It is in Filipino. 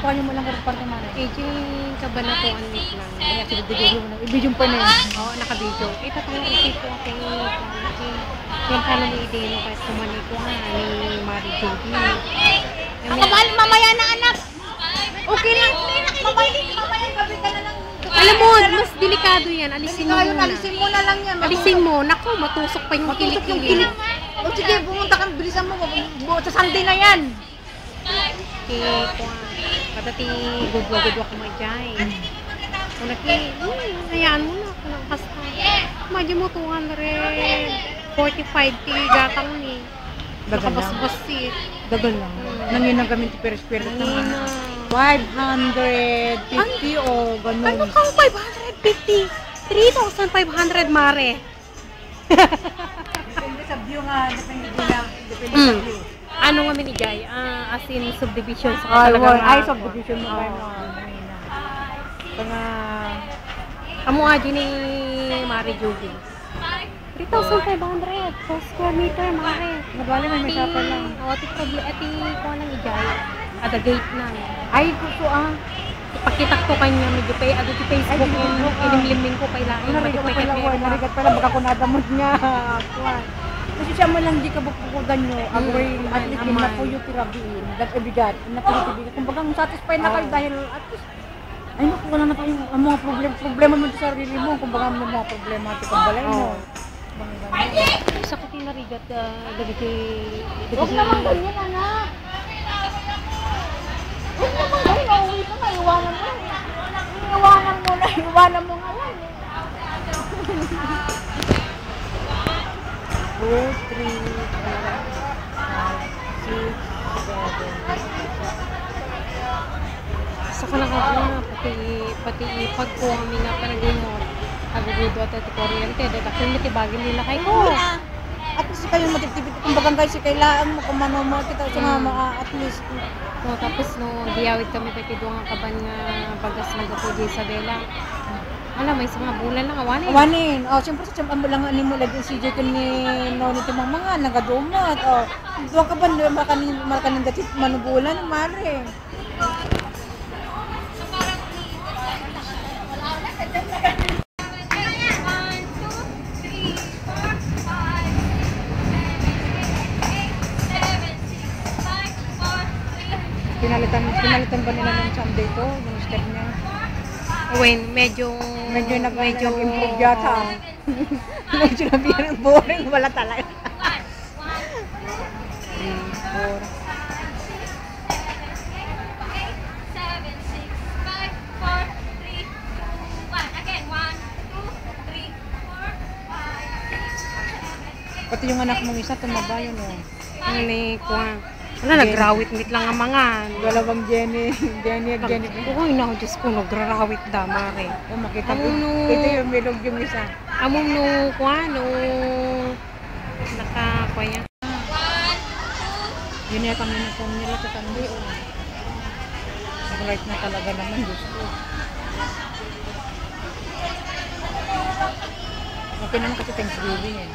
kuha mo lang karon parte man. Kabana po ang meet lang. Kaya sige mo na. I-video pa na. Oo, naka-video. Tatawag ko kay yung pala ni Ideno kahit kumani ko nga ni Mari Jody. Kabal mamaya na anak. Okay lang. Mamaya gabi ka na lang. Alam mo, mas delikado yan. Alisin mo muna. Alisin mo na lang yan. Alisin mo. Naku, matusok pa yung kilik-kilik. O sige, pumunta ka. Bilisan mo. Sa Sunday na yan. Okay, patati gudwa-gudwa ko ma-jay. Kung hayaan mo na. Basta. Imagine mo 245 gatang ni. Nakabas-bas si. Dagal lang. Nanginang gamit ti peres-peres na. 550 o ganun. Ano kang 550? 3,500 mare. Depende sa view nga. Depende sa view. Ano nga minigay? As in subdivision sa talaga. Ay, subdivision mo kayo. Mga... Amo aji ni Mari Judy. 3,500 per square meter, mare. Nagali may masapa lang. Ati ko lang ijay. Ada gate na. Ay, gusto Ipakita ko kanya medyo pay ado ti Facebook inimliming ko kay lain. Narigat pala baka kunada mo niya. Kasi siya mo lang di ka bukukudan nyo. Agoy at least na po yung tirabiin. Bigat. Napilitibigat. Kung bagang satisfied na kayo dahil at least ay naku, wala na tayong mga problema mo sa sarili mo. Kung bagang may mga problematik ang balay mo. Isa ko tinarigat gabi huwag naman ganyan, anak. Huwag naman ganyan. Nauwi ka na. Iwanan mo. Iwanan mo nga lang. 2, 3, 4, 5, 6, 7. Sa kanang pati ipag ko kami nga panagimot. Agugudo at ito kuryente. Dahil ako yung matibagin nila kay ko. At least kayo matitibit. Kung bagang guys, kailangan mo kung mano kita sa mga at least. So, tapos diyawid kami pati doon nga kaban nga bagas nagapo di Isabela. Alam, may mga bulan lang awanin. Awanin. Siyempre sa tiyan mo lang mo lagi si Jake ni Noni timang mga nagadumot. Doon ka ba makanin dati manubulan mare. Pinalitan ba nila ng Sunday to, yung step niya? Medyo nag-improve yata. Medyo nabiyang boring, wala talaga. 3, 4. Pati yung anak mong isa, tumaba yun o. Ano ko nga. Wala, nagrawit mit lang ang mga. Dalawang Jenny. Oo, ina, Diyos ko, nagrawit da, mare. Makita mo. Ito yung milog yung isa. Among nakakuya. Yun yata ang uniform nila sa Sunday. Nag-right na talaga naman, Diyos ko. Okay naman kasi Thanksgiving eh.